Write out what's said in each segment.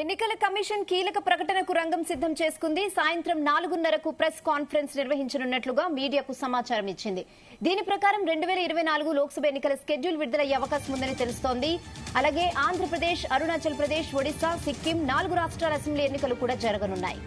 ఎన్నికల కమిషన్ కీలక ప్రకటనకు రంగం సిద్ధం చేసుకుంది. సాయంత్రం 4:30కు ప్రెస్ కాన్ఫరెన్స్ నిర్వహించనున్నట్లుగా మీడియాకు సమాచారం ఇచ్చింది. దీని ప్రకారం 2024 లోక్సభ ఎన్నికల షెడ్యూల్ విడుదలయ్యే అవకాశం ఉందని తెలుస్తోంది. అలాగే ఆంధ్రప్రదేశ్, అరుణాచల్ ప్రదేశ్, ఒడిశా, సిక్కిం 4 రాష్ట్రాల అసెంబ్లీ ఎన్నికలు కూడా జరగనున్నాయి.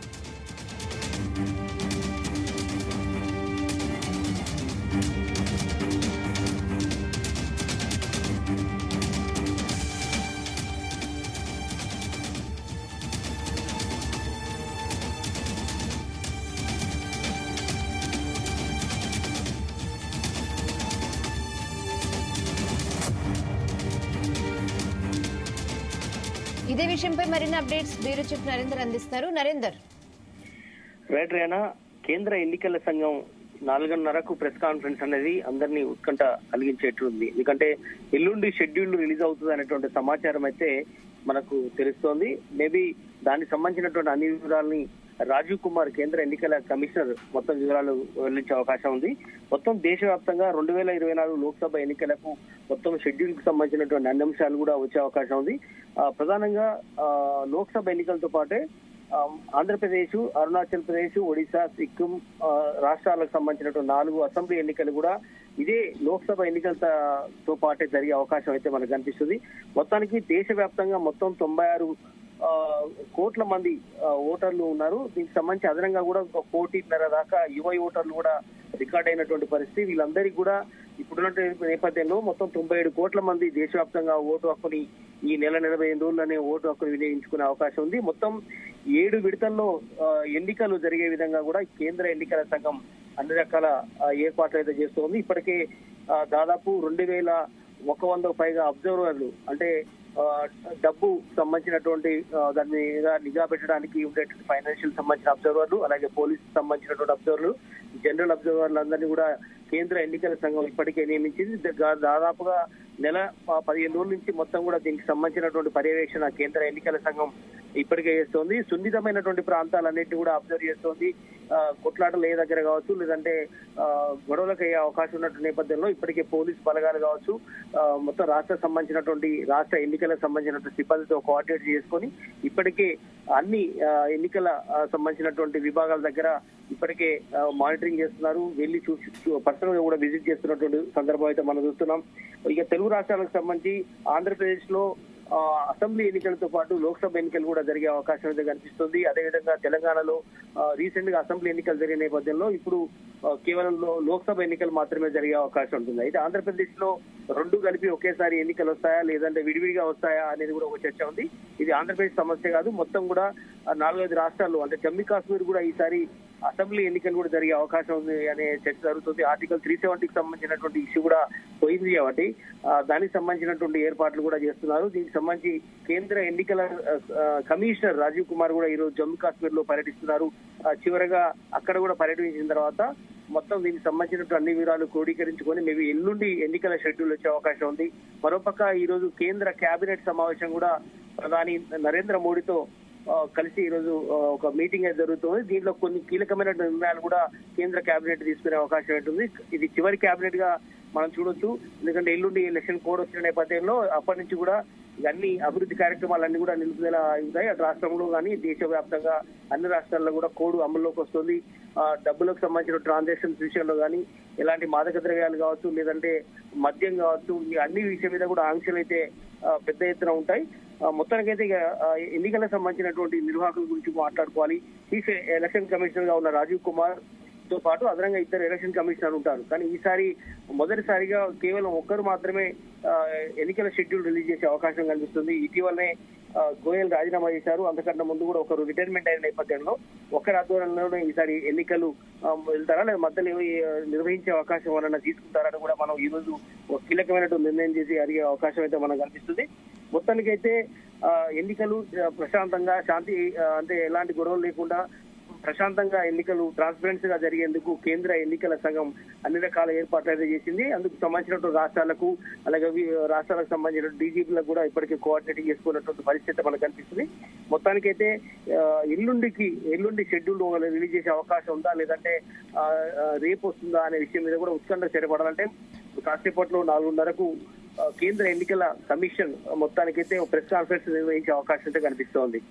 ఇదే విషయంపై మరిన్ని అప్డేట్స్ బ్యూరో చీఫ్ నరేందర్ అందిస్తారు. నరేందర్, రైట్ రేనా, కేంద్ర ఎన్నికల సంఘం 4:30కు ప్రెస్ కాన్ఫరెన్స్ అనేది అందరినీ ఉత్కంఠ కలిగించేట్టుంది. ఎందుకంటే ఎల్లుండి షెడ్యూల్ రిలీజ్ అవుతుంది అనేటువంటి సమాచారం అయితే మనకు తెలుస్తోంది. మేబీ దానికి సంబంధించినటువంటి అన్ని వివరాలని రాజీవ్ కుమార్, కేంద్ర ఎన్నికల కమిషనర్, మొత్తం వివరాలు వెల్లడించే అవకాశం ఉంది. మొత్తం దేశవ్యాప్తంగా 2024 లోక్సభ ఎన్నికలకు మొత్తం షెడ్యూల్ కు సంబంధించినటువంటి అన్ని అంశాలు కూడా వచ్చే అవకాశం ఉంది. ప్రధానంగా లోక్సభ ఎన్నికలతో పాటే ఆంధ్రప్రదేశ్, అరుణాచల్ ప్రదేశ్, ఒడిశా, సిక్కిం రాష్ట్రాలకు సంబంధించినటువంటి 4 అసెంబ్లీ ఎన్నికలు కూడా ఇదే లోక్సభ ఎన్నికలతో పాటే జరిగే అవకాశం అయితే మనకు కనిపిస్తుంది. మొత్తానికి దేశవ్యాప్తంగా మొత్తం 96 కోట్ల మంది ఓటర్లు ఉన్నారు. దీనికి సంబంధించి అదనంగా కూడా 1.5 కోట్ల దాకా యువ ఓటర్లు కూడా రికార్డ్ అయినటువంటి పరిస్థితి. వీళ్ళందరికీ కూడా ఇప్పుడున్న నేపథ్యంలో మొత్తం 97 కోట్ల మంది దేశవ్యాప్తంగా ఓటు హక్కుని ఈ నెల 48 రోజుల్లోనే ఓటు హక్కును వినియోగించుకునే అవకాశం ఉంది. మొత్తం 7 విడతల్లో ఎన్నికలు జరిగే విధంగా కూడా కేంద్ర ఎన్నికల సంఘం అన్ని రకాల ఏర్పాట్లు అయితే చేస్తోంది. ఇప్పటికే దాదాపు 2100 పైగా అబ్జర్వర్లు, అంటే డబ్బు సంబంధించినటువంటి దాని మీద నిఘా పెట్టడానికి ఉండేటువంటి ఫైనాన్షియల్ సంబంధించిన అబ్జర్వర్లు, అలాగే పోలీసు సంబంధించినటువంటి అబ్జర్వర్లు, జనరల్ అబ్జర్వర్లు అందరినీ కూడా కేంద్ర ఎన్నికల సంఘం ఇప్పటికే నియమించింది. దాదాపుగా నెల 15 రోజుల నుంచి మొత్తం కూడా దీనికి సంబంధించినటువంటి పర్యవేక్షణ కేంద్ర ఎన్నికల సంఘం ఇప్పటికే చేస్తోంది. సున్నితమైనటువంటి ప్రాంతాలన్నింటినీ కూడా అబ్జర్వ్ చేస్తోంది. కొట్లాటలు ఏ దగ్గర కావచ్చు, లేదంటే గొడవలకు అయ్యే అవకాశం ఉన్నటువంటి నేపథ్యంలో ఇప్పటికే పోలీసు బలగాలు కావచ్చు, మొత్తం సంబంధించినటువంటి రాష్ట్ర ఎన్నికలకు సంబంధించినటువంటి సిబ్బందితో కోఆర్డినేట్ చేసుకొని ఇప్పటికే అన్ని ఎన్నికల సంబంధించినటువంటి విభాగాల దగ్గర ఇప్పటికే మానిటరింగ్ చేస్తున్నారు. వెళ్లి పర్సనల్ గా కూడా విజిట్ చేస్తున్నటువంటి సందర్భం అయితే మనం చూస్తున్నాం. ఇక తెలుగు రాష్ట్రాలకు సంబంధించి ఆంధ్రప్రదేశ్ లో అసెంబ్లీ ఎన్నికలతో పాటు లోక్సభ ఎన్నికలు కూడా జరిగే అవకాశం అయితే కనిపిస్తుంది. అదేవిధంగా తెలంగాణలో రీసెంట్ గా అసెంబ్లీ ఎన్నికలు జరిగే నేపథ్యంలో ఇప్పుడు కేవలం లోక్సభ ఎన్నికలు మాత్రమే జరిగే అవకాశం ఉంటుంది. అయితే ఆంధ్రప్రదేశ్ లో 2 కలిపి ఒకేసారి ఎన్నికలు వస్తాయా, లేదంటే విడివిడిగా వస్తాయా అనేది కూడా ఒక చర్చ ఉంది. ఇది ఆంధ్రప్రదేశ్ సమస్య కాదు, మొత్తం కూడా 4-5 రాష్ట్రాల్లో, అంటే జమ్మూ కాశ్మీర్ కూడా ఈసారి అసెంబ్లీ ఎన్నికలు కూడా జరిగే అవకాశం ఉంది అనే చర్చ జరుగుతుంది. ఆర్టికల్ 370కి సంబంధించినటువంటి ఇష్యూ కూడా పోయింది కాబట్టి దానికి సంబంధించినటువంటి ఏర్పాట్లు కూడా చేస్తున్నారు. దీనికి సంబంధించి కేంద్ర ఎన్నికల కమిషనర్ రాజీవ్ కుమార్ కూడా ఈరోజు జమ్మూ కాశ్మీర్ లో పర్యటిస్తున్నారు. చివరగా అక్కడ కూడా పర్యటించిన తర్వాత మొత్తం దీనికి సంబంధించినటువంటి అన్ని వివరాలు క్రోడీకరించుకొని మేబీ ఎల్లుండి ఎన్నికల షెడ్యూల్ వచ్చే అవకాశం ఉంది. మరోపక్క ఈ రోజు కేంద్ర కేబినెట్ సమావేశం కూడా ప్రధాని నరేంద్ర మోడీతో కలిసి ఈ రోజు ఒక మీటింగ్ అయితే జరుగుతుంది. దీంట్లో కొన్ని కీలకమైన నిర్ణయాలు కూడా కేంద్ర కేబినెట్ తీసుకునే అవకాశం ఉంటుంది. ఇది చివరి కేబినెట్ గా మనం చూడొచ్చు. ఎందుకంటే ఎల్లుండి ఎలక్షన్ కోడ్ వచ్చిన నేపథ్యంలో అప్పటి నుంచి కూడా అన్ని అభివృద్ధి కార్యక్రమాలన్నీ కూడా నిలుపుదల అవుతాయి. అటు రాష్ట్రంలో కానీ దేశవ్యాప్తంగా అన్ని రాష్ట్రాల్లో కూడా కోడ్ అమల్లోకి వస్తుంది. డబ్బులకు సంబంధించిన ట్రాన్సాక్షన్స్ విషయంలో కానీ ఎలాంటి మాదక ద్రవ్యాలు కావచ్చు, లేదంటే మద్యం కావచ్చు, ఈ అన్ని విషయం మీద కూడా ఆంక్షలు అయితే పెద్ద ఎత్తున ఉంటాయి. మొత్తానికైతే ఇక ఎన్నికలకు సంబంధించినటువంటి నిర్వాహకుల గురించి మాట్లాడుకోవాలి. చీఫ్ ఎలక్షన్ కమిషనర్ గా ఉన్న రాజీవ్ కుమార్ తో పాటు అదనంగా 2 ఎలక్షన్ కమిషనర్ ఉంటారు. కానీ ఈసారి మొదటిసారిగా కేవలం ఒక్కరు మాత్రమే ఎన్నికల షెడ్యూల్ రిలీజ్ చేసే అవకాశం కనిపిస్తుంది. ఇటీవలనే గోయల్ రాజీనామా చేశారు. అంతకంటే ముందు కూడా ఒకరు రిటైర్మెంట్ అయిన నేపథ్యంలో ఒకరి ఆధ్వర్యంలోనే ఈసారి ఎన్నికలు వెళ్తారా, లేదా మధ్యలో నిర్వహించే అవకాశం ఏమైనా తీసుకుంటారని కూడా మనం ఈ రోజు కీలకమైనటువంటి నిర్ణయం చేసి అడిగే అవకాశం అయితే మనకు కనిపిస్తుంది. మొత్తానికైతే ఎన్నికలు ప్రశాంతంగా, శాంతి, అంటే ఎలాంటి గొడవలు లేకుండా ప్రశాంతంగా ఎన్నికలు ట్రాన్స్పరెన్సీ గా జరిగేందుకు కేంద్ర ఎన్నికల సంఘం అన్ని రకాల ఏర్పాట్లు అయితే చేసింది. అందుకు సంబంధించినటువంటి రాష్ట్రాలకు, అలాగే రాష్ట్రాలకు సంబంధించిన డీజీపీలకు కూడా ఇప్పటికే కోఆర్డినేటింగ్ చేసుకున్నటువంటి పరిస్థితి మనకు కనిపిస్తుంది. మొత్తానికైతే ఎల్లుండి షెడ్యూల్ రిలీజ్ చేసే అవకాశం ఉందా, లేదంటే రేపు వస్తుందా అనే విషయం మీద కూడా ఉత్కంఠ చేపడాలంటే కాసేపట్లో 4:30కు కేంద్ర ఎన్నికల కమిషన్ మొత్తానికైతే ప్రెస్ కాన్ఫరెన్స్ నిర్వహించే అవకాశం అయితే కనిపిస్తోంది.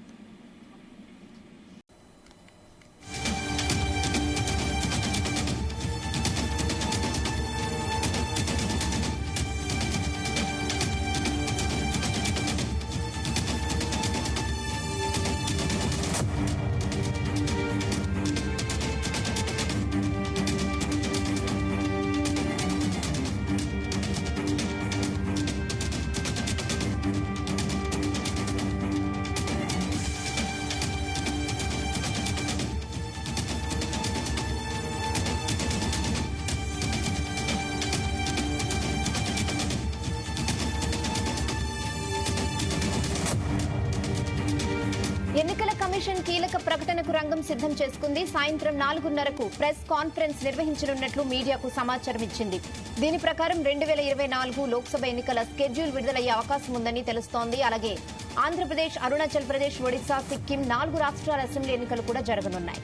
ఎన్నికల కమిషన్ కీలక ప్రకటనకు రంగం సిద్ధం చేసుకుంది. సాయంత్రం 4:30కు ప్రెస్ కాన్ఫరెన్స్ నిర్వహించనున్నట్లు మీడియాకు సమాచారం ఇచ్చింది. దీని ప్రకారం 2024 లోక్సభ ఎన్నికల స్కెడ్యూల్ విడుదలయ్యే అవకాశం ఉందని తెలుస్తోంది. అలాగే ఆంధ్రప్రదేశ్, అరుణాచల్ ప్రదేశ్, ఒడిశా, సిక్కిం 4 రాష్ట్రాల అసెంబ్లీ ఎన్నికలు కూడా జరగనున్నాయి.